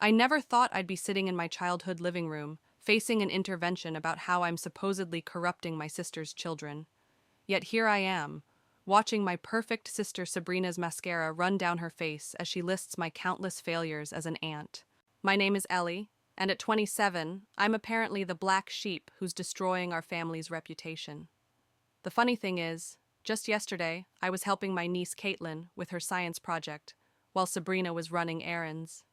I never thought I'd be sitting in my childhood living room, facing an intervention about how I'm supposedly corrupting my sister's children. Yet here I am, watching my perfect sister Sabrina's mascara run down her face as she lists my countless failures as an aunt. My name is Ellie, and at 27, I'm apparently the black sheep who's destroying our family's reputation. The funny thing is, just yesterday, I was helping my niece Caitlin with her science project, while Sabrina was running errands.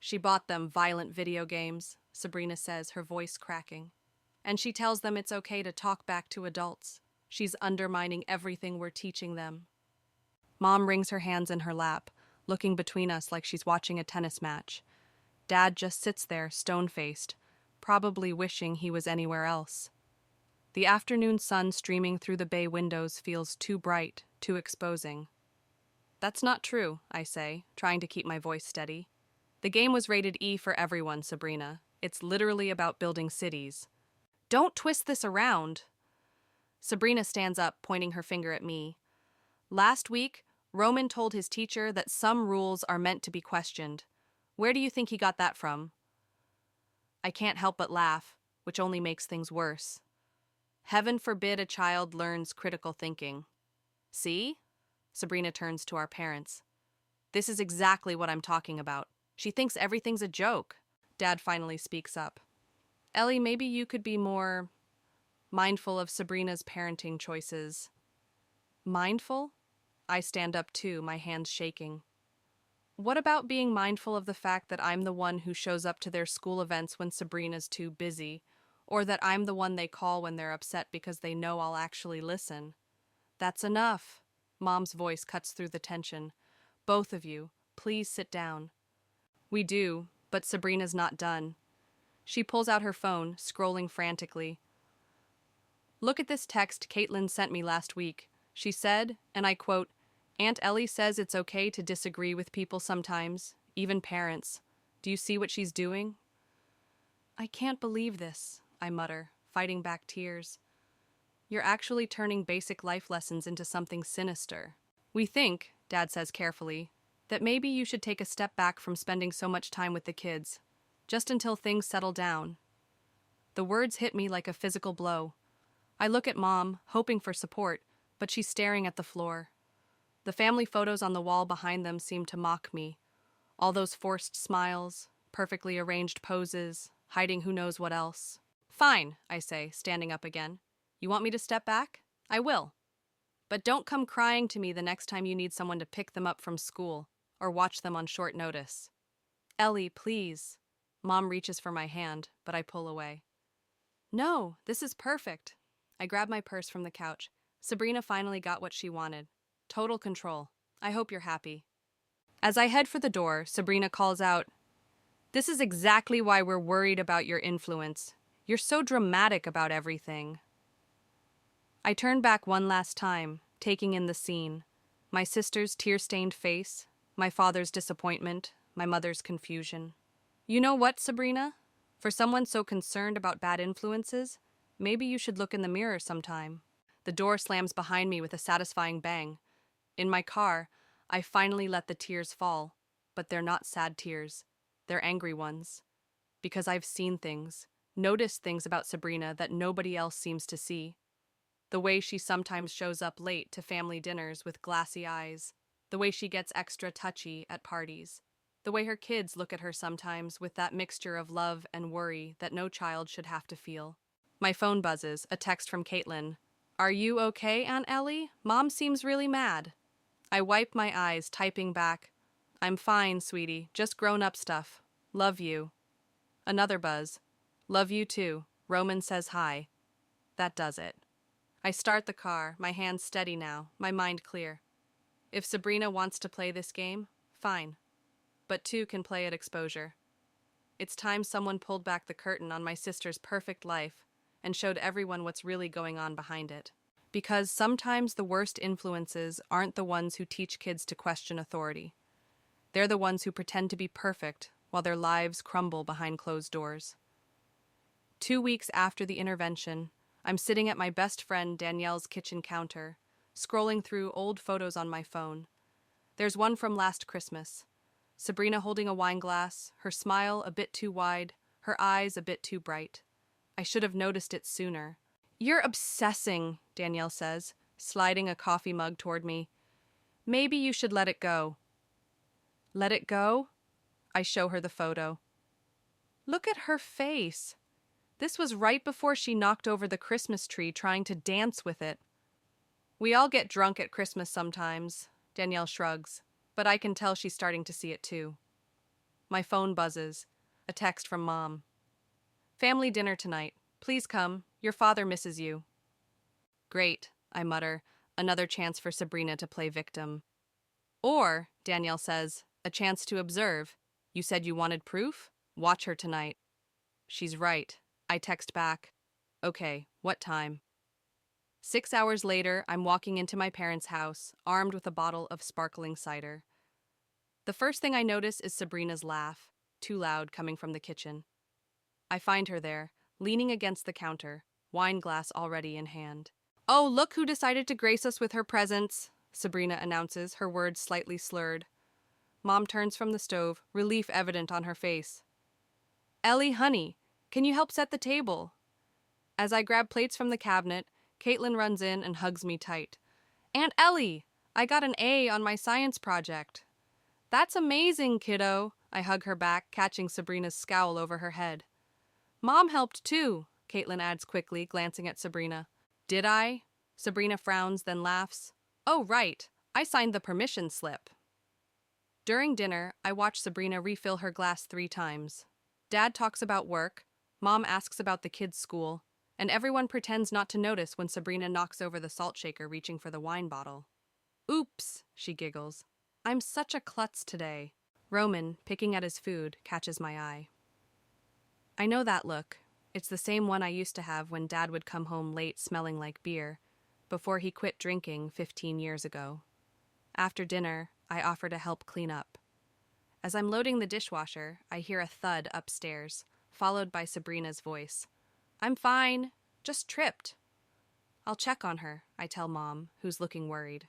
She bought them violent video games, Sabrina says, her voice cracking. And she tells them it's okay to talk back to adults. She's undermining everything we're teaching them. Mom wrings her hands in her lap, looking between us like she's watching a tennis match. Dad just sits there, stone-faced, probably wishing he was anywhere else. The afternoon sun streaming through the bay windows feels too bright, too exposing. That's not true, I say, trying to keep my voice steady. The game was rated E for everyone, Sabrina. It's literally about building cities. Don't twist this around. Sabrina stands up, pointing her finger at me. Last week, Roman told his teacher that some rules are meant to be questioned. Where do you think he got that from? I can't help but laugh, which only makes things worse. Heaven forbid a child learns critical thinking. See? Sabrina turns to our parents. This is exactly what I'm talking about. She thinks everything's a joke. Dad finally speaks up. Ellie, maybe you could be more mindful of Sabrina's parenting choices. Mindful? I stand up too, my hands shaking. What about being mindful of the fact that I'm the one who shows up to their school events when Sabrina's too busy, or that I'm the one they call when they're upset because they know I'll actually listen? That's enough. Mom's voice cuts through the tension. Both of you, please sit down. We do, but Sabrina's not done. She pulls out her phone, scrolling frantically. Look at this text Caitlin sent me last week. She said, and I quote, Aunt Ellie says it's okay to disagree with people sometimes, even parents. Do you see what she's doing? I can't believe this, I mutter, fighting back tears. You're actually turning basic life lessons into something sinister. We think, Dad says carefully, that maybe you should take a step back from spending so much time with the kids, just until things settle down. The words hit me like a physical blow. I look at Mom, hoping for support, but she's staring at the floor. The family photos on the wall behind them seem to mock me. All those forced smiles, perfectly arranged poses, hiding who knows what else. Fine, I say, standing up again. You want me to step back? I will. But don't come crying to me the next time you need someone to pick them up from school or watch them on short notice. Ellie, please. Mom reaches for my hand, but I pull away. No, this is perfect. I grab my purse from the couch. Sabrina finally got what she wanted. Total control. I hope you're happy. As I head for the door, Sabrina calls out, This is exactly why we're worried about your influence. You're so dramatic about everything. I turn back one last time, taking in the scene. My sister's tear-stained face, my father's disappointment, my mother's confusion. You know what, Sabrina? For someone so concerned about bad influences, maybe you should look in the mirror sometime. The door slams behind me with a satisfying bang. In my car, I finally let the tears fall, but they're not sad tears. They're angry ones. Because I've seen things, noticed things about Sabrina that nobody else seems to see. The way she sometimes shows up late to family dinners with glassy eyes. The way she gets extra touchy at parties. The way her kids look at her sometimes with that mixture of love and worry that no child should have to feel. My phone buzzes, a text from Caitlin. Are you okay, Aunt Ellie? Mom seems really mad. I wipe my eyes, typing back. I'm fine, sweetie, just grown-up stuff. Love you. Another buzz. Love you too. Roman says hi. That does it. I start the car, my hands steady now, my mind clear. If Sabrina wants to play this game, fine. But two can play at exposure. It's time someone pulled back the curtain on my sister's perfect life and showed everyone what's really going on behind it. Because sometimes the worst influences aren't the ones who teach kids to question authority. They're the ones who pretend to be perfect while their lives crumble behind closed doors. 2 weeks after the intervention, I'm sitting at my best friend Danielle's kitchen counter, scrolling through old photos on my phone. There's one from last Christmas. Sabrina holding a wine glass, her smile a bit too wide, her eyes a bit too bright. I should have noticed it sooner. You're obsessing, Danielle says, sliding a coffee mug toward me. Maybe you should let it go. Let it go? I show her the photo. Look at her face. This was right before she knocked over the Christmas tree trying to dance with it. We all get drunk at Christmas sometimes, Danielle shrugs, but I can tell she's starting to see it too. My phone buzzes. A text from Mom. Family dinner tonight. Please come. Your father misses you. Great, I mutter. Another chance for Sabrina to play victim. Or, Danielle says, a chance to observe. You said you wanted proof? Watch her tonight. She's right. I text back. Okay, what time? 6 hours later, I'm walking into my parents' house, armed with a bottle of sparkling cider. The first thing I notice is Sabrina's laugh, too loud coming from the kitchen. I find her there, leaning against the counter, wine glass already in hand. Oh, look who decided to grace us with her presence, Sabrina announces, her words slightly slurred. Mom turns from the stove, relief evident on her face. Ellie, honey, can you help set the table? As I grab plates from the cabinet, Caitlin runs in and hugs me tight. Aunt Ellie, I got an A on my science project. That's amazing, kiddo, I hug her back, catching Sabrina's scowl over her head. Mom helped too, Caitlin adds quickly, glancing at Sabrina. Did I? Sabrina frowns, then laughs. Oh, right, I signed the permission slip. During dinner, I watch Sabrina refill her glass 3 times. Dad talks about work, Mom asks about the kids' school, and everyone pretends not to notice when Sabrina knocks over the salt shaker reaching for the wine bottle. Oops, she giggles. I'm such a klutz today. Roman, picking at his food, catches my eye. I know that look. It's the same one I used to have when Dad would come home late smelling like beer, before he quit drinking 15 years ago. After dinner, I offer to help clean up. As I'm loading the dishwasher, I hear a thud upstairs, followed by Sabrina's voice. I'm fine, just tripped. I'll check on her, I tell Mom, who's looking worried.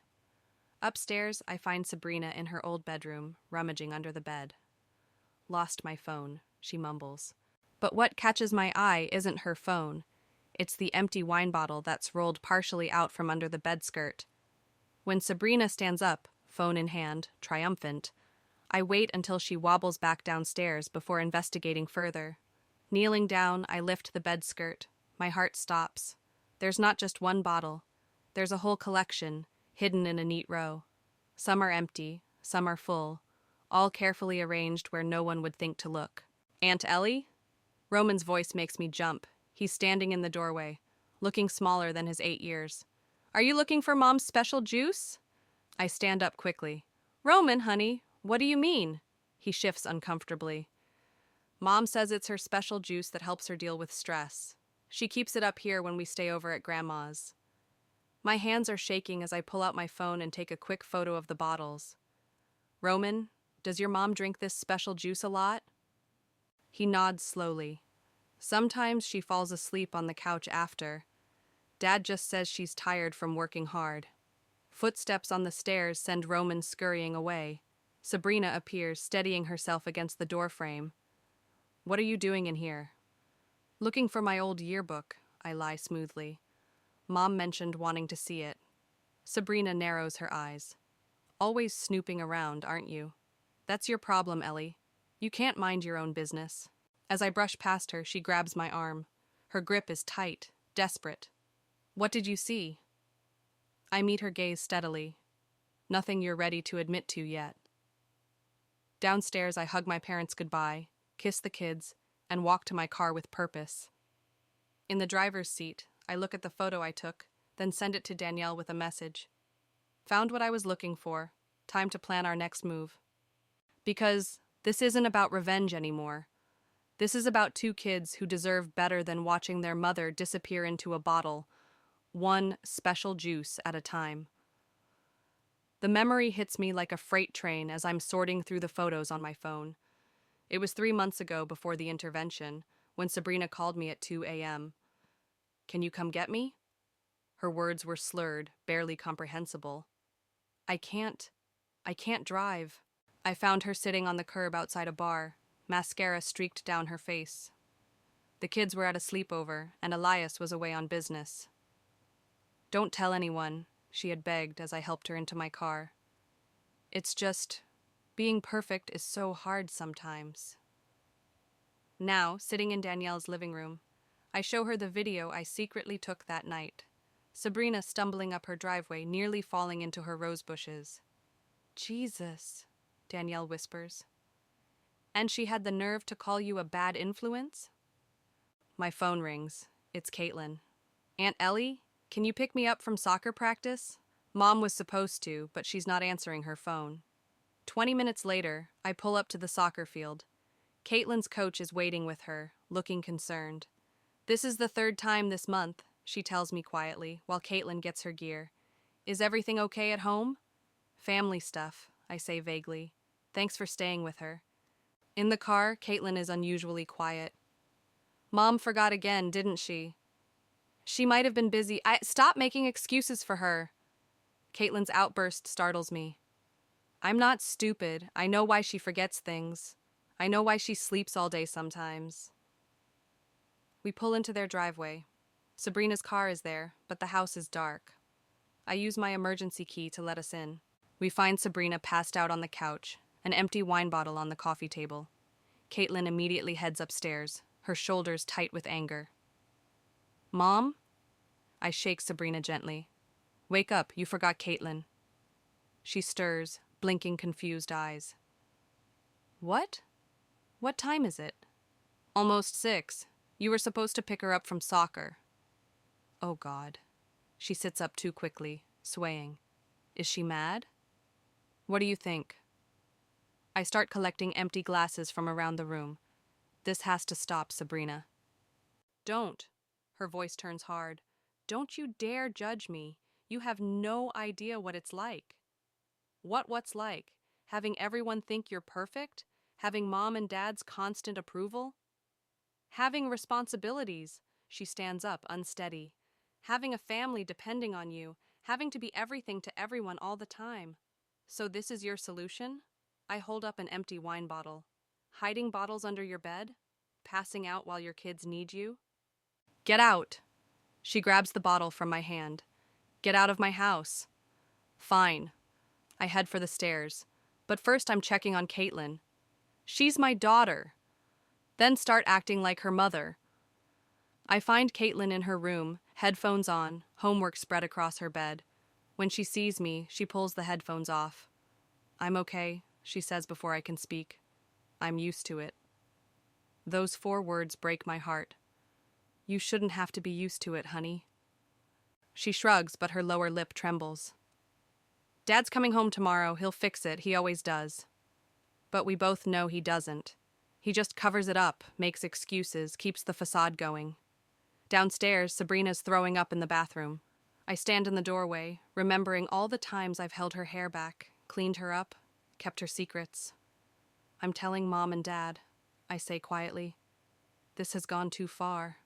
Upstairs, I find Sabrina in her old bedroom, rummaging under the bed. Lost my phone, she mumbles. But what catches my eye isn't her phone. It's the empty wine bottle that's rolled partially out from under the bed skirt. When Sabrina stands up, phone in hand, triumphant, I wait until she wobbles back downstairs before investigating further. Kneeling down, I lift the bed skirt. My heart stops. There's not just one bottle. There's a whole collection, hidden in a neat row. Some are empty, some are full, all carefully arranged where no one would think to look. Aunt Ellie? Roman's voice makes me jump. He's standing in the doorway, looking smaller than his 8 years. Are you looking for Mom's special juice? I stand up quickly. Roman, honey, what do you mean? He shifts uncomfortably. Mom says it's her special juice that helps her deal with stress. She keeps it up here when we stay over at Grandma's. My hands are shaking as I pull out my phone and take a quick photo of the bottles. Roman, does your mom drink this special juice a lot? He nods slowly. Sometimes she falls asleep on the couch after. Dad just says she's tired from working hard. Footsteps on the stairs send Roman scurrying away. Sabrina appears, steadying herself against the doorframe. What are you doing in here? Looking for my old yearbook, I lie smoothly. Mom mentioned wanting to see it. Sabrina narrows her eyes. Always snooping around, aren't you? That's your problem, Ellie. You can't mind your own business. As I brush past her, she grabs my arm. Her grip is tight, desperate. What did you see? I meet her gaze steadily. Nothing you're ready to admit to yet. Downstairs, I hug my parents goodbye, kiss the kids, and walk to my car with purpose. In the driver's seat, I look at the photo I took, then send it to Danielle with a message. Found what I was looking for. Time to plan our next move. Because this isn't about revenge anymore. This is about 2 kids who deserve better than watching their mother disappear into a bottle, one special juice at a time. The memory hits me like a freight train as I'm sorting through the photos on my phone. It was 3 months ago before the intervention, when Sabrina called me at 2 a.m. Can you come get me? Her words were slurred, barely comprehensible. I can't drive. I found her sitting on the curb outside a bar, mascara streaked down her face. The kids were at a sleepover, and Elias was away on business. "Don't tell anyone," she had begged as I helped her into my car. "It's just, being perfect is so hard sometimes." Now, sitting in Danielle's living room, I show her the video I secretly took that night. Sabrina stumbling up her driveway, nearly falling into her rose bushes. "Jesus," Danielle whispers. "And she had the nerve to call you a bad influence?" My phone rings. It's Caitlin. "Aunt Ellie, can you pick me up from soccer practice?" Mom was supposed to, but she's not answering her phone. 20 minutes later, I pull up to the soccer field. Caitlin's coach is waiting with her, looking concerned. "This is the third time this month," she tells me quietly, while Caitlin gets her gear. "Is everything okay at home?" "Family stuff," I say vaguely. "Thanks for staying with her." In the car, Caitlin is unusually quiet. "Mom forgot again, didn't she?" "She might have been busy. Stop making excuses for her." Caitlin's outburst startles me. "I'm not stupid. I know why she forgets things. I know why she sleeps all day sometimes." We pull into their driveway. Sabrina's car is there, but the house is dark. I use my emergency key to let us in. We find Sabrina passed out on the couch, an empty wine bottle on the coffee table. Caitlin immediately heads upstairs, her shoulders tight with anger. "Mom?" I shake Sabrina gently. "Wake up, you forgot Caitlin." She stirs, blinking confused eyes. "What? What time is it?" "Almost 6. You were supposed to pick her up from soccer." Oh God. She sits up too quickly, swaying. Is she mad? "What do you think?" I start collecting empty glasses from around the room. "This has to stop, Sabrina." "Don't." Her voice turns hard. "Don't you dare judge me. You have no idea what it's like." What's like? Having everyone think you're perfect? Having mom and dad's constant approval? Having responsibilities. She stands up, unsteady. Having a family depending on you. Having to be everything to everyone all the time. So this is your solution? I hold up an empty wine bottle. Hiding bottles under your bed? Passing out while your kids need you? "Get out!" She grabs the bottle from my hand. "Get out of my house." "Fine." I head for the stairs. But first I'm checking on Caitlin. "She's my daughter." Then start acting like her mother. I find Caitlin in her room, headphones on, homework spread across her bed. When she sees me, she pulls the headphones off. "I'm okay," she says before I can speak. "I'm used to it." Those 4 words break my heart. "You shouldn't have to be used to it, honey." She shrugs, but her lower lip trembles. "Dad's coming home tomorrow. He'll fix it. He always does." But we both know he doesn't. He just covers it up, makes excuses, keeps the facade going. Downstairs, Sabrina's throwing up in the bathroom. I stand in the doorway, remembering all the times I've held her hair back, cleaned her up, kept her secrets. "I'm telling Mom and Dad," I say quietly. "This has gone too far."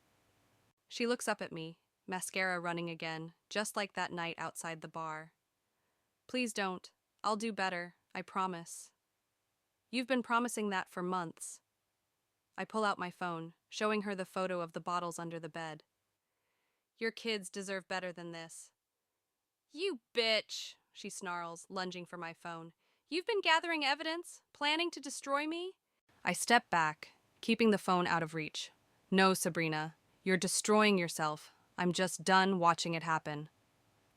She looks up at me, mascara running again, just like that night outside the bar. "Please don't. I'll do better, I promise." "You've been promising that for months." I pull out my phone, showing her the photo of the bottles under the bed. "Your kids deserve better than this." "You bitch," she snarls, lunging for my phone. "You've been gathering evidence, planning to destroy me?" I step back, keeping the phone out of reach. "No, Sabrina, you're destroying yourself. I'm just done watching it happen."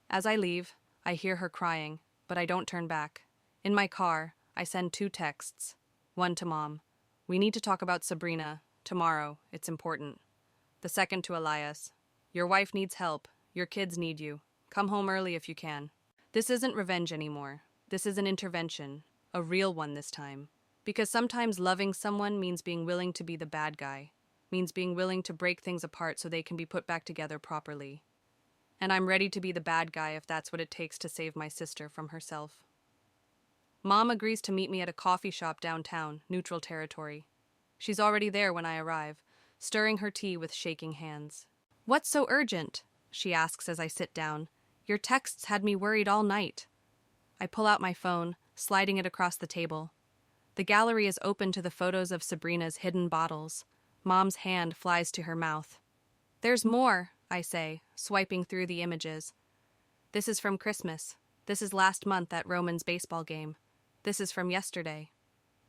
As I leave, I hear her crying, but I don't turn back. In my car, I send 2 texts. One to Mom. "We need to talk about Sabrina. Tomorrow. It's important." The second to Elias. "Your wife needs help. Your kids need you. Come home early if you can." This isn't revenge anymore. This is an intervention. A real one this time. Because sometimes loving someone means being willing to be the bad guy. Means being willing to break things apart so they can be put back together properly. And I'm ready to be the bad guy if that's what it takes to save my sister from herself. Mom agrees to meet me at a coffee shop downtown, neutral territory. She's already there when I arrive, stirring her tea with shaking hands. "What's so urgent?" she asks as I sit down. "Your texts had me worried all night." I pull out my phone, sliding it across the table. The gallery is open to the photos of Sabrina's hidden bottles. Mom's hand flies to her mouth. There's more, I say, swiping through the images. This is from Christmas. This is last month at Roman's baseball game. This is from yesterday.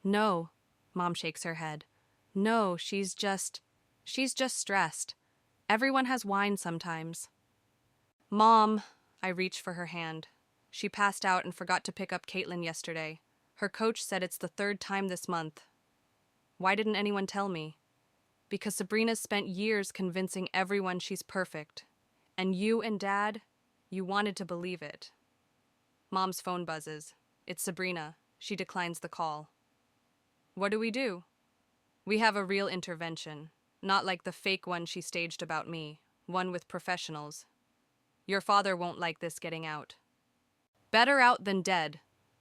No, Mom shakes her head. No, she's just stressed. Everyone has wine sometimes. Mom, I reach for her hand. She passed out and forgot to pick up Caitlin yesterday. Her coach said it's the third time this month. Why didn't anyone tell me? Because Sabrina's spent years convincing everyone she's perfect. And you and Dad, you wanted to believe it. Mom's phone buzzes. It's Sabrina. She declines the call. What do? We have a real intervention, not like the fake one she staged about me, one with professionals. Your father won't like this getting out. Better out than dead.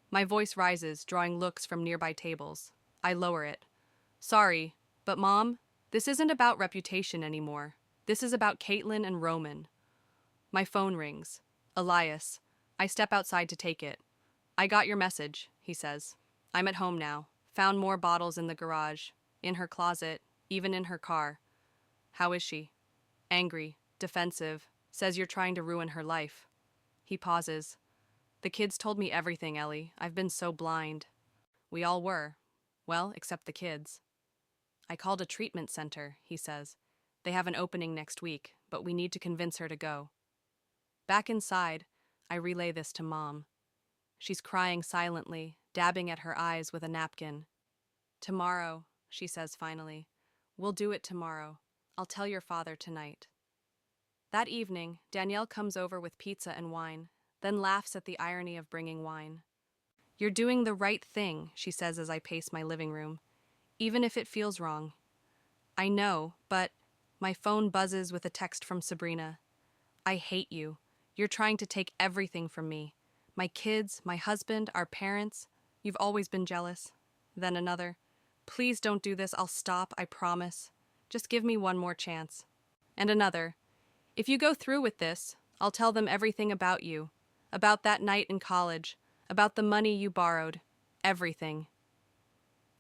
My voice rises, drawing looks from nearby tables. I lower it. Sorry, but Mom, this isn't about reputation anymore. This is about Caitlin and Roman. My phone rings. Elias. I step outside to take it. I got your message, he says. I'm at home now. Found more bottles in the garage, in her closet, even in her car. How is she? Angry, defensive, says you're trying to ruin her life. He pauses. The kids told me everything, Ellie. I've been so blind. We all were. Well, except the kids. I called a treatment center, he says. They have an opening next week, but we need to convince her to go. Back inside, I relay this to Mom. She's crying silently, dabbing at her eyes with a napkin. Tomorrow, she says finally. We'll do it tomorrow. I'll tell your father tonight. That evening, Danielle comes over with pizza and wine, then laughs at the irony of bringing wine. You're doing the right thing, she says as I pace my living room, even if it feels wrong. I know, but my phone buzzes with a text from Sabrina. I hate you. You're trying to take everything from me. My kids, my husband, our parents. You've always been jealous. Then another. Please don't do this. I'll stop, I promise. Just give me one more chance. And another. If you go through with this, I'll tell them everything about you. About that night in college. About the money you borrowed. Everything.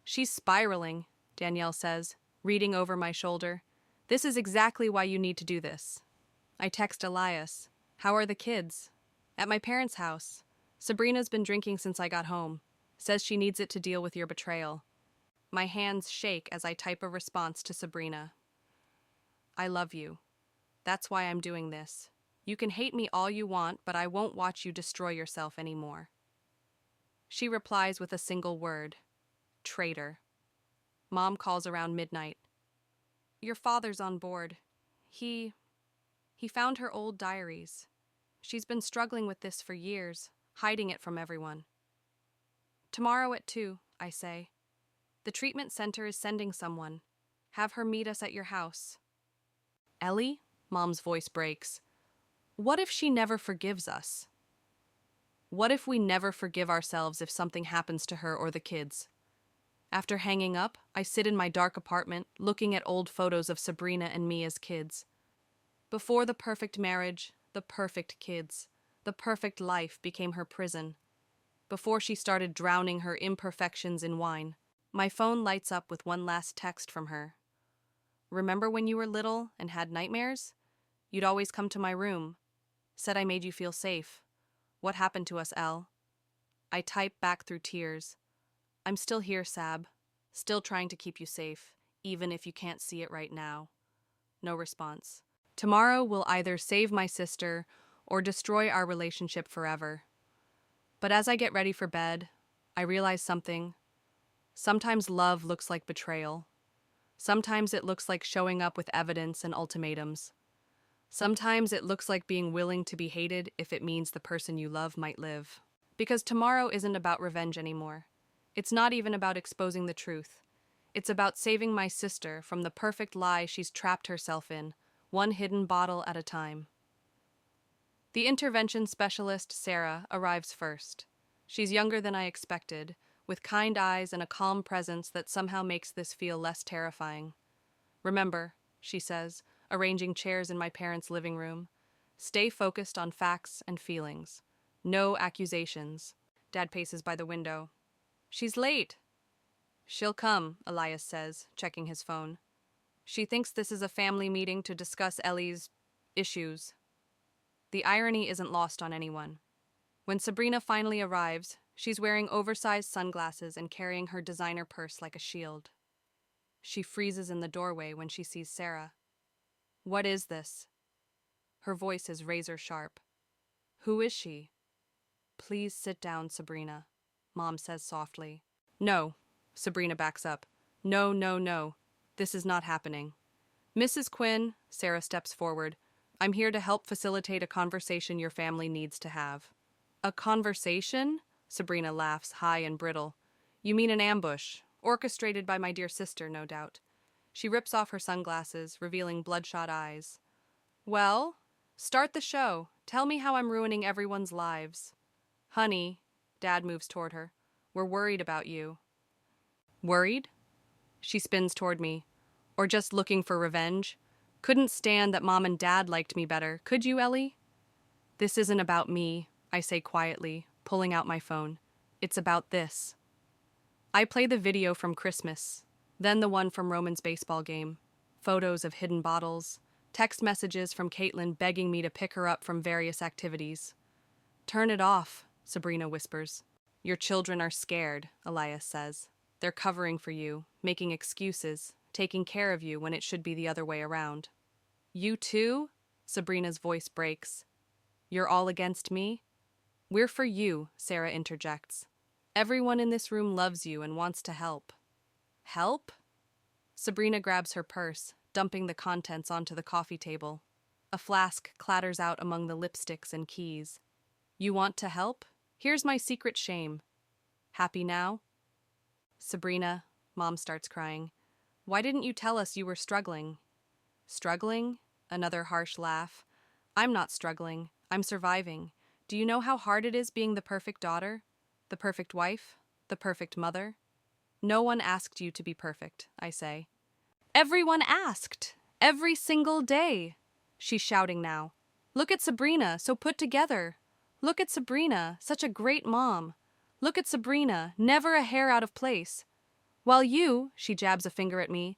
She's spiraling, Danielle says, reading over my shoulder. This is exactly why you need to do this. I text Elias. How are the kids? At my parents' house. Sabrina's been drinking since I got home. Says she needs it to deal with your betrayal. My hands shake as I type a response to Sabrina. I love you. That's why I'm doing this. You can hate me all you want, but I won't watch you destroy yourself anymore. She replies with a single word. Traitor. Mom calls around midnight. Your father's on board. He found her old diaries. She's been struggling with this for years, hiding it from everyone. Tomorrow at 2, I say. The treatment center is sending someone. Have her meet us at your house. Ellie? Mom's voice breaks. What if she never forgives us? What if we never forgive ourselves if something happens to her or the kids? After hanging up, I sit in my dark apartment, looking at old photos of Sabrina and me as kids. Before the perfect marriage, the perfect kids, the perfect life became her prison. Before she started drowning her imperfections in wine, my phone lights up with one last text from her. Remember when you were little and had nightmares? You'd always come to my room. Said I made you feel safe. What happened to us, Elle? I type back through tears. I'm still here, Sab. Still trying to keep you safe, even if you can't see it right now. No response. Tomorrow will either save my sister or destroy our relationship forever. But as I get ready for bed, I realize something. Sometimes love looks like betrayal. Sometimes it looks like showing up with evidence and ultimatums. Sometimes it looks like being willing to be hated if it means the person you love might live. Because tomorrow isn't about revenge anymore. It's not even about exposing the truth. It's about saving my sister from the perfect lie she's trapped herself in, one hidden bottle at a time. The intervention specialist, Sarah, arrives first. She's younger than I expected, with kind eyes and a calm presence that somehow makes this feel less terrifying. Remember, she says, arranging chairs in my parents' living room. Stay focused on facts and feelings. No accusations. Dad paces by the window. She's late. She'll come, Elias says, checking his phone. She thinks this is a family meeting to discuss Ellie's issues. The irony isn't lost on anyone. When Sabrina finally arrives, she's wearing oversized sunglasses and carrying her designer purse like a shield. She freezes in the doorway when she sees Sarah. What is this? Her voice is razor sharp. Who is she? Please sit down, Sabrina, Mom says softly. No, Sabrina backs up. No, no, no. This is not happening. Mrs. Quinn, Sarah steps forward. I'm here to help facilitate a conversation your family needs to have. A conversation? Sabrina laughs, high and brittle. You mean an ambush, orchestrated by my dear sister, no doubt. She rips off her sunglasses, revealing bloodshot eyes. Well, start the show. Tell me how I'm ruining everyone's lives. Honey, Dad moves toward her. We're worried about you. Worried? She spins toward me. Or just looking for revenge? Couldn't stand that Mom and Dad liked me better, could you, Ellie? This isn't about me, I say quietly, pulling out my phone. It's about this. I play the video from Christmas, then the one from Roman's baseball game. Photos of hidden bottles, text messages from Caitlin begging me to pick her up from various activities. Turn it off, Sabrina whispers. Your children are scared, Elias says. They're covering for you, making excuses, taking care of you when it should be the other way around. You too? Sabrina's voice breaks. You're all against me? We're for you, Sarah interjects. Everyone in this room loves you and wants to help. Help? Sabrina grabs her purse, dumping the contents onto the coffee table. A flask clatters out among the lipsticks and keys. You want to help? Here's my secret shame. Happy now? Sabrina, Mom starts crying. Why didn't you tell us you were struggling? Struggling? Another harsh laugh. I'm not struggling. I'm surviving. Do you know how hard it is being the perfect daughter? The perfect wife? The perfect mother? No one asked you to be perfect, I say. Everyone asked! Every single day! She's shouting now. Look at Sabrina, so put together. Look at Sabrina, such a great mom. Look at Sabrina, never a hair out of place. While you, she jabs a finger at me,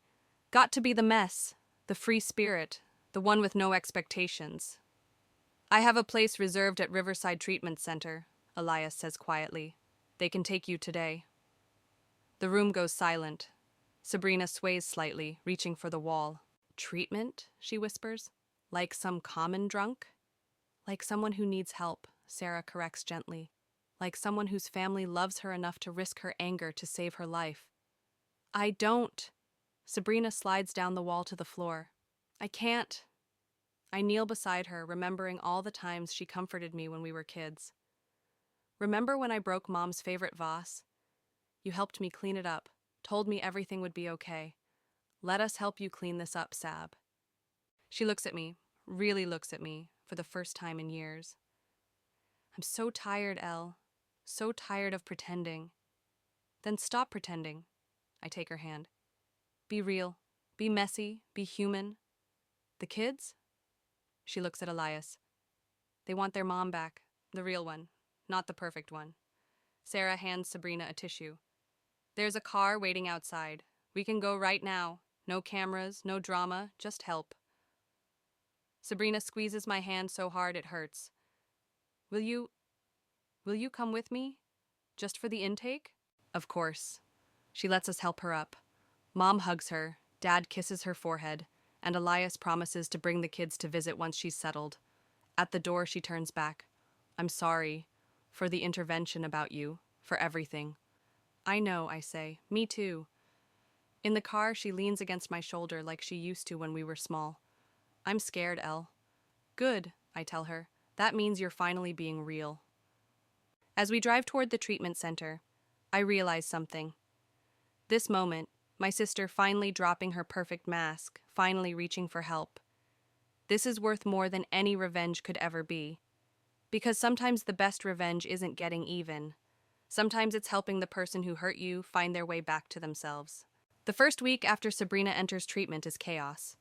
got to be the mess, the free spirit, the one with no expectations. I have a place reserved at Riverside Treatment Center, Elias says quietly. They can take you today. The room goes silent. Sabrina sways slightly, reaching for the wall. Treatment? She whispers. Like some common drunk? Like someone who needs help, Sarah corrects gently. Like someone whose family loves her enough to risk her anger to save her life. I don't. Sabrina slides down the wall to the floor. I can't. I kneel beside her, remembering all the times she comforted me when we were kids. Remember when I broke Mom's favorite vase? You helped me clean it up, told me everything would be okay. Let us help you clean this up, Sab. She looks at me, really looks at me, for the first time in years. I'm so tired, Elle. So tired of pretending. Then stop pretending. I take her hand. Be real. Be messy. Be human. The kids? She looks at Elias. They want their mom back. The real one. Not the perfect one. Sarah hands Sabrina a tissue. There's a car waiting outside. We can go right now. No cameras, no drama, just help. Sabrina squeezes my hand so hard it hurts. Will you come with me? Just for the intake? Of course. She lets us help her up. Mom hugs her, Dad kisses her forehead, and Elias promises to bring the kids to visit once she's settled. At the door, she turns back. I'm sorry. For the intervention about you. For everything. I know, I say. Me too. In the car, she leans against my shoulder like she used to when we were small. I'm scared, Elle. Good, I tell her. That means you're finally being real. As we drive toward the treatment center, I realize something. This moment, my sister finally dropping her perfect mask, finally reaching for help. This is worth more than any revenge could ever be. Because sometimes the best revenge isn't getting even. Sometimes it's helping the person who hurt you find their way back to themselves. The first week after Sabrina enters treatment is chaos.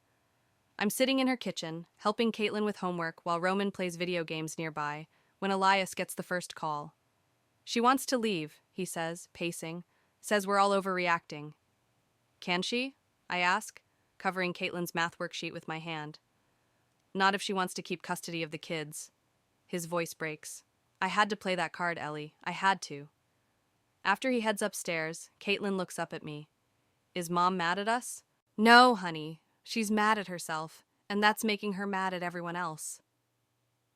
I'm sitting in her kitchen, helping Caitlin with homework while Roman plays video games nearby, when Elias gets the first call. She wants to leave, he says, pacing. Says we're all overreacting. Can she? I ask, covering Caitlin's math worksheet with my hand. Not if she wants to keep custody of the kids. His voice breaks. I had to play that card, Ellie. I had to. After he heads upstairs, Caitlin looks up at me. Is Mom mad at us? No, honey. She's mad at herself, and that's making her mad at everyone else.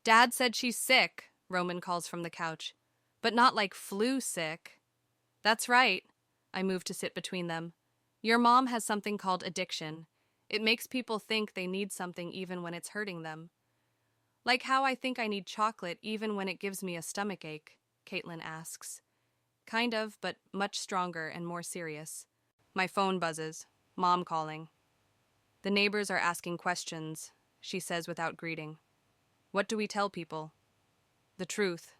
Dad said she's sick, Roman calls from the couch. But not like flu sick. That's right. I move to sit between them. Your mom has something called addiction. It makes people think they need something even when it's hurting them. Like how I think I need chocolate even when it gives me a stomachache, Caitlin asks. Kind of, but much stronger and more serious. My phone buzzes. Mom calling. The neighbors are asking questions, she says without greeting. What do we tell people? The truth.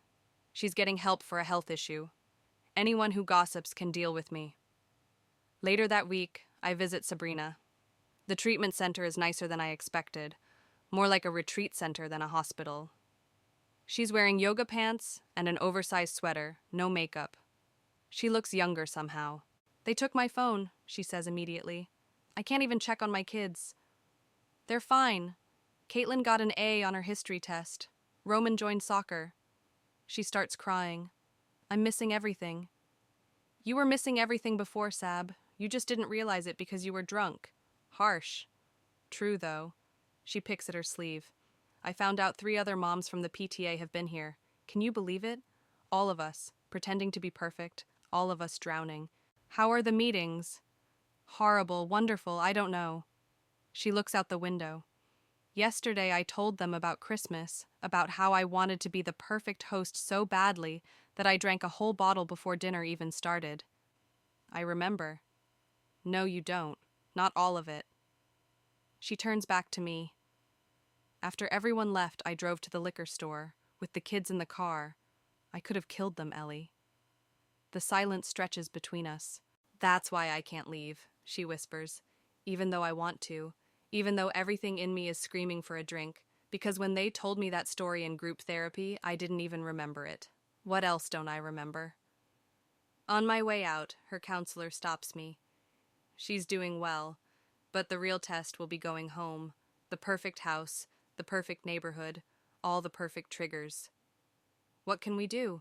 She's getting help for a health issue. Anyone who gossips can deal with me. Later that week, I visit Sabrina. The treatment center is nicer than I expected, more like a retreat center than a hospital. She's wearing yoga pants and an oversized sweater, no makeup. She looks younger somehow. They took my phone, she says immediately. I can't even check on my kids. They're fine. Caitlin got an A on her history test. Roman joined soccer. She starts crying. I'm missing everything. You were missing everything before, Sab. You just didn't realize it because you were drunk. Harsh. True, though. She picks at her sleeve. I found out 3 other moms from the PTA have been here. Can you believe it? All of us, pretending to be perfect. All of us drowning. How are the meetings? Horrible, wonderful, I don't know. She looks out the window. Yesterday I told them about Christmas, about how I wanted to be the perfect host so badly that I drank a whole bottle before dinner even started. I remember. No, you don't. Not all of it. She turns back to me. After everyone left, I drove to the liquor store, with the kids in the car. I could have killed them, Ellie. The silence stretches between us. That's why I can't leave, she whispers, even though I want to, even though everything in me is screaming for a drink, because when they told me that story in group therapy, I didn't even remember it. What else don't I remember? On my way out, her counselor stops me. She's doing well, but the real test will be going home. The perfect house, the perfect neighborhood, all the perfect triggers. What can we do?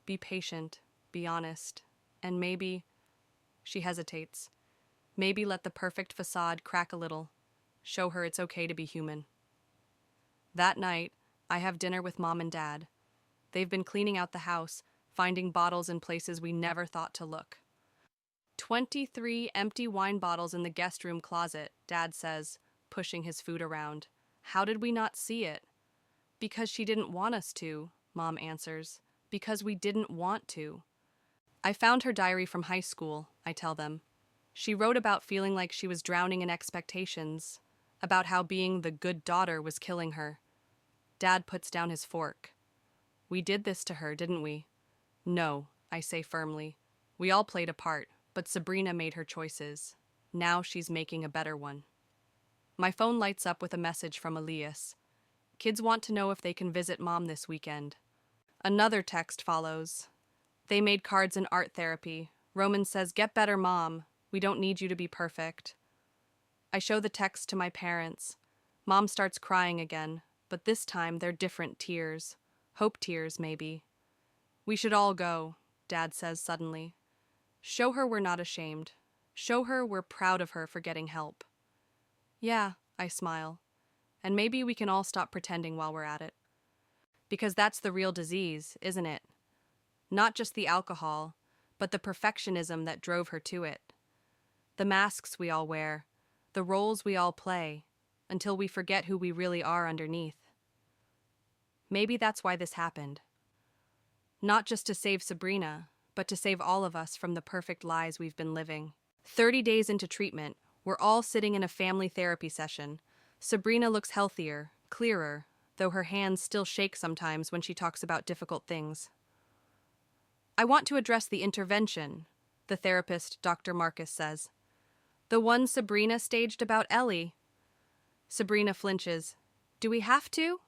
Be patient, be honest, and maybe... She hesitates. Maybe let the perfect facade crack a little. Show her it's okay to be human. That night, I have dinner with Mom and Dad. They've been cleaning out the house, finding bottles in places we never thought to look. 23 empty wine bottles in the guest room closet, Dad says, pushing his food around. How did we not see it? Because she didn't want us to, Mom answers. Because we didn't want to. I found her diary from high school, I tell them. She wrote about feeling like she was drowning in expectations, about how being the good daughter was killing her. Dad puts down his fork. We did this to her, didn't we? No, I say firmly. We all played a part, but Sabrina made her choices. Now she's making a better one. My phone lights up with a message from Elias. Kids want to know if they can visit Mom this weekend. Another text follows. They made cards in art therapy. Roman says, "Get better, Mom. We don't need you to be perfect." I show the text to my parents. Mom starts crying again, but this time they're different tears. Hope tears, maybe. We should all go, Dad says suddenly. Show her we're not ashamed. Show her we're proud of her for getting help. Yeah, I smile. And maybe we can all stop pretending while we're at it. Because that's the real disease, isn't it? Not just the alcohol, but the perfectionism that drove her to it. The masks we all wear, the roles we all play, until we forget who we really are underneath. Maybe that's why this happened. Not just to save Sabrina, but to save all of us from the perfect lies we've been living. 30 days into treatment, we're all sitting in a family therapy session. Sabrina looks healthier, clearer, though her hands still shake sometimes when she talks about difficult things. I want to address the intervention, the therapist, Dr. Marcus, says. The one Sabrina staged about Ellie. Sabrina flinches. Do we have to?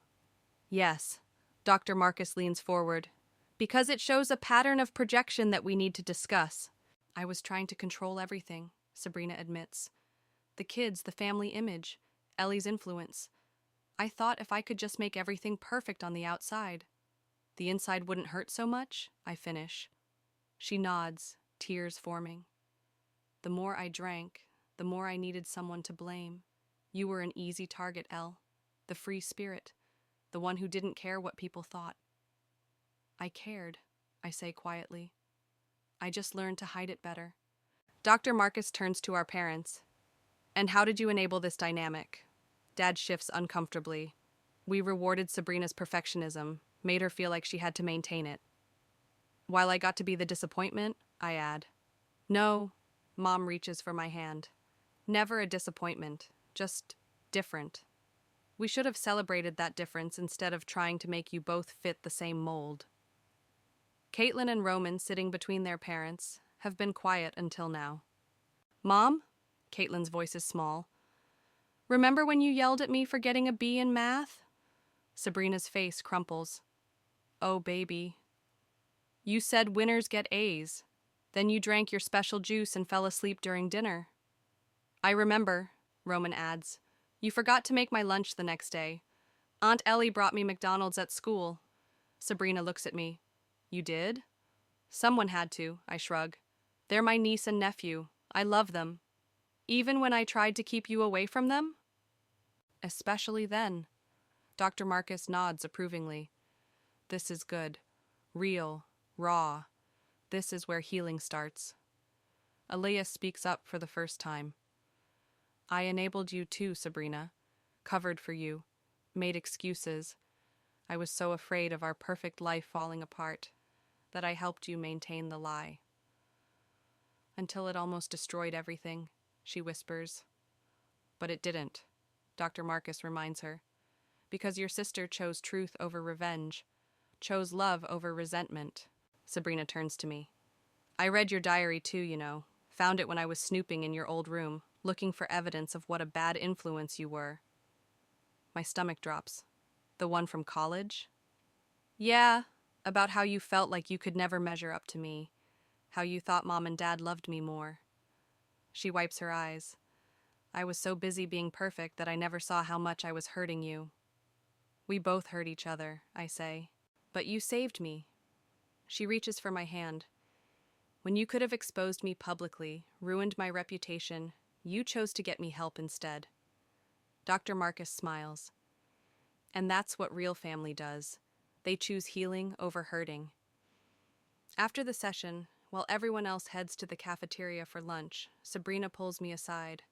Yes. Dr. Marcus leans forward. Because it shows a pattern of projection that we need to discuss. I was trying to control everything, Sabrina admits. The kids, the family image, Ellie's influence. I thought if I could just make everything perfect on the outside, the inside wouldn't hurt so much, I finish. She nods, tears forming. The more I drank, the more I needed someone to blame. You were an easy target, Elle. The free spirit. The one who didn't care what people thought. I cared, I say quietly. I just learned to hide it better. Dr. Marcus turns to our parents. And how did you enable this dynamic? Dad shifts uncomfortably. We rewarded Sabrina's perfectionism, made her feel like she had to maintain it. While I got to be the disappointment, I add. No, Mom reaches for my hand. Never a disappointment, just different. We should have celebrated that difference instead of trying to make you both fit the same mold. Caitlin and Roman, sitting between their parents, have been quiet until now. Mom? Caitlin's voice is small. Remember when you yelled at me for getting a B in math? Sabrina's face crumples. Oh, baby. You said winners get A's. Then you drank your special juice and fell asleep during dinner. I remember, Roman adds. You forgot to make my lunch the next day. Aunt Ellie brought me McDonald's at school. Sabrina looks at me. You did? Someone had to, I shrug. They're my niece and nephew. I love them. Even when I tried to keep you away from them? Especially then. Dr. Marcus nods approvingly. This is good. Real. Raw. This is where healing starts. Aaliyah speaks up for the first time. I enabled you too, Sabrina. Covered for you. Made excuses. I was so afraid of our perfect life falling apart that I helped you maintain the lie. Until it almost destroyed everything, she whispers. But it didn't, Dr. Marcus reminds her. Because your sister chose truth over revenge, chose love over resentment. Sabrina turns to me. I read your diary too, you know. Found it when I was snooping in your old room, looking for evidence of what a bad influence you were. My stomach drops. The one from college? Yeah, about how you felt like you could never measure up to me. How you thought Mom and Dad loved me more. She wipes her eyes. I was so busy being perfect that I never saw how much I was hurting you. We both hurt each other, I say. But you saved me. She reaches for my hand. When you could have exposed me publicly, ruined my reputation, you chose to get me help instead. Dr. Marcus smiles. And that's what real family does. They choose healing over hurting. After the session, while everyone else heads to the cafeteria for lunch, Sabrina pulls me aside.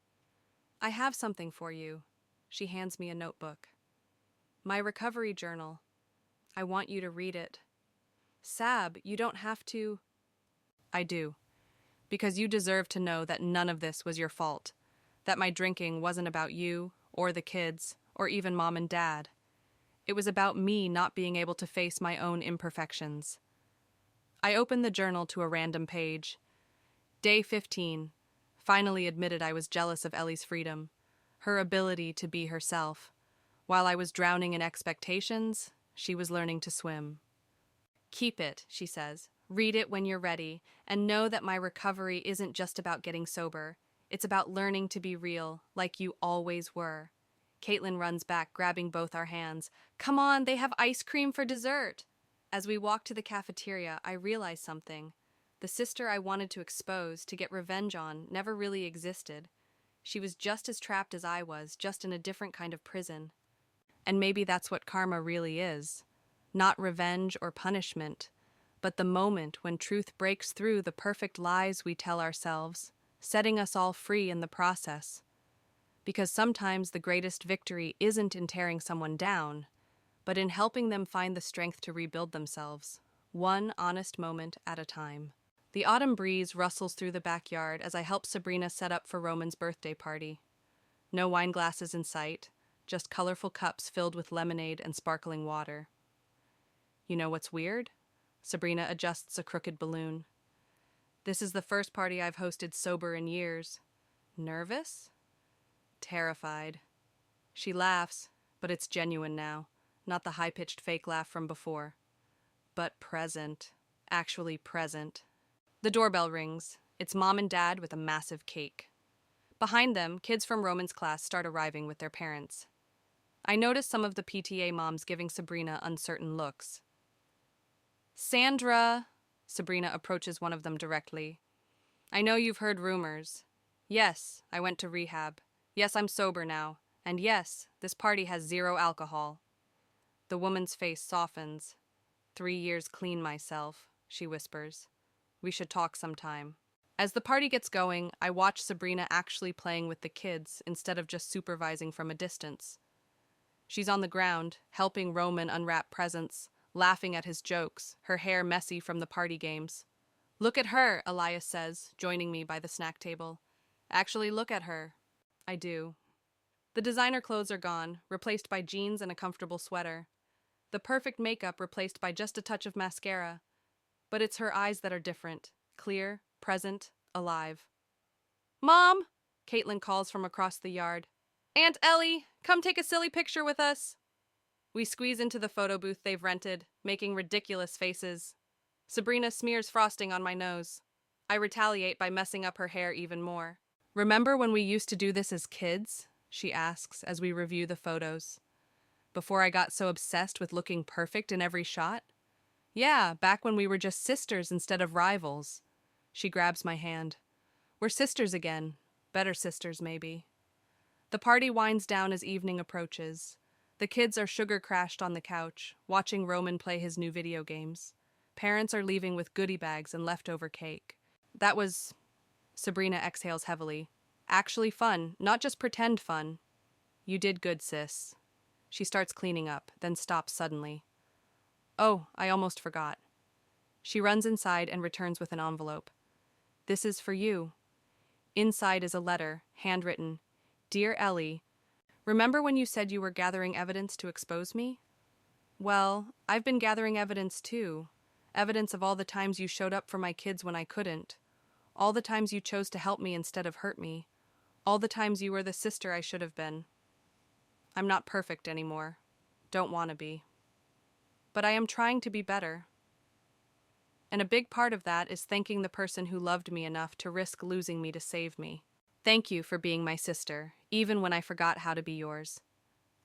I have something for you. She hands me a notebook. My recovery journal. I want you to read it. Sab, you don't have to. I do. Because you deserve to know that none of this was your fault. That my drinking wasn't about you, or the kids, or even Mom and Dad. It was about me not being able to face my own imperfections. I opened the journal to a random page. Day 15. Finally admitted I was jealous of Ellie's freedom, her ability to be herself. While I was drowning in expectations, she was learning to swim. Keep it, she says. Read it when you're ready, and know that my recovery isn't just about getting sober. It's about learning to be real, like you always were. Caitlin runs back, grabbing both our hands. Come on, they have ice cream for dessert. As we walk to the cafeteria, I realize something. The sister I wanted to expose, to get revenge on, never really existed. She was just as trapped as I was, just in a different kind of prison. And maybe that's what karma really is. Not revenge or punishment, but the moment when truth breaks through the perfect lies we tell ourselves, setting us all free in the process. Because sometimes the greatest victory isn't in tearing someone down, but in helping them find the strength to rebuild themselves, one honest moment at a time. The autumn breeze rustles through the backyard as I help Sabrina set up for Roman's birthday party. No wine glasses in sight, just colorful cups filled with lemonade and sparkling water. You know what's weird? Sabrina adjusts a crooked balloon. This is the first party I've hosted sober in years. Nervous? Terrified. She laughs, but it's genuine now, not the high-pitched fake laugh from before. But present. Actually present. The doorbell rings. It's mom and dad with a massive cake. Behind them, kids from Roman's class start arriving with their parents. I notice some of the PTA moms giving Sabrina uncertain looks. Sandra, Sabrina approaches one of them directly. I know you've heard rumors. Yes, I went to rehab. Yes, I'm sober now. And yes, this party has zero alcohol. The woman's face softens. 3 years clean myself, she whispers. We should talk sometime. As the party gets going, I watch Sabrina actually playing with the kids instead of just supervising from a distance. She's on the ground, helping Roman unwrap presents, laughing at his jokes, her hair messy from the party games. Look at her, Elias says, joining me by the snack table. Actually, look at her. I do. The designer clothes are gone, replaced by jeans and a comfortable sweater. The perfect makeup replaced by just a touch of mascara. But it's her eyes that are different, clear, present, alive. Mom! Caitlin calls from across the yard. Aunt Ellie, come take a silly picture with us. We squeeze into the photo booth they've rented, making ridiculous faces. Sabrina smears frosting on my nose. I retaliate by messing up her hair even more. Remember when we used to do this as kids? She asks as we review the photos. Before I got so obsessed with looking perfect in every shot? Yeah, back when we were just sisters instead of rivals. She grabs my hand. We're sisters again. Better sisters, maybe. The party winds down as evening approaches. The kids are sugar-crashed on the couch, watching Roman play his new video games. Parents are leaving with goodie bags and leftover cake. That was... Sabrina exhales heavily. Actually fun, not just pretend fun. You did good, sis. She starts cleaning up, then stops suddenly. Oh, I almost forgot. She runs inside and returns with an envelope. This is for you. Inside is a letter, handwritten. Dear Ellie, remember when you said you were gathering evidence to expose me? Well, I've been gathering evidence too. Evidence of all the times you showed up for my kids when I couldn't. All the times you chose to help me instead of hurt me. All the times you were the sister I should have been. I'm not perfect anymore. Don't want to be. But I am trying to be better. And a big part of that is thanking the person who loved me enough to risk losing me to save me. Thank you for being my sister, even when I forgot how to be yours.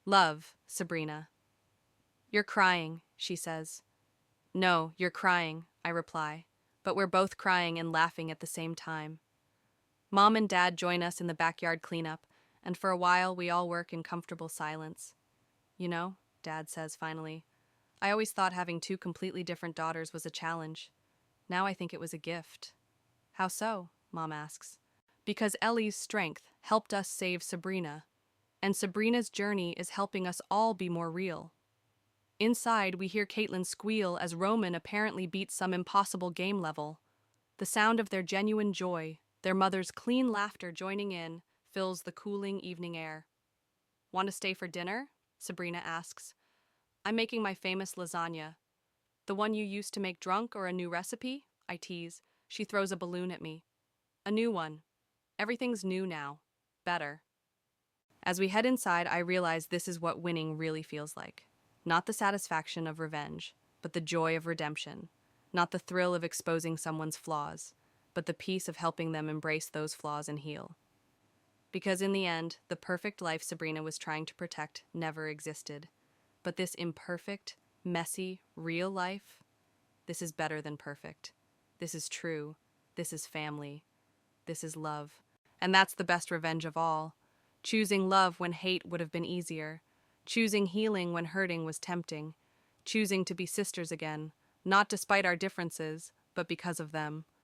Love, Sabrina. You're crying, she says. No, you're crying, I reply, but we're both crying and laughing at the same time. Mom and Dad join us in the backyard cleanup, and for a while we all work in comfortable silence. You know, Dad says finally, I always thought having 2 completely different daughters was a challenge. Now I think it was a gift. How so? Mom asks. Because Ellie's strength helped us save Sabrina, and Sabrina's journey is helping us all be more real. Inside, we hear Caitlin squeal as Roman apparently beats some impossible game level. The sound of their genuine joy, their mother's clean laughter joining in, fills the cooling evening air. Want to stay for dinner? Sabrina asks. I'm making my famous lasagna. The one you used to make drunk or a new recipe? I tease. She throws a balloon at me. A new one. Everything's new now. Better. As we head inside, I realize this is what winning really feels like. Not the satisfaction of revenge, but the joy of redemption. Not the thrill of exposing someone's flaws, but the peace of helping them embrace those flaws and heal. Because in the end, the perfect life Sabrina was trying to protect never existed. But this imperfect, messy, real life, this is better than perfect. This is true. This is family. This is love. And that's the best revenge of all. Choosing love when hate would have been easier. Choosing healing when hurting was tempting. Choosing to be sisters again, not despite our differences, but because of them.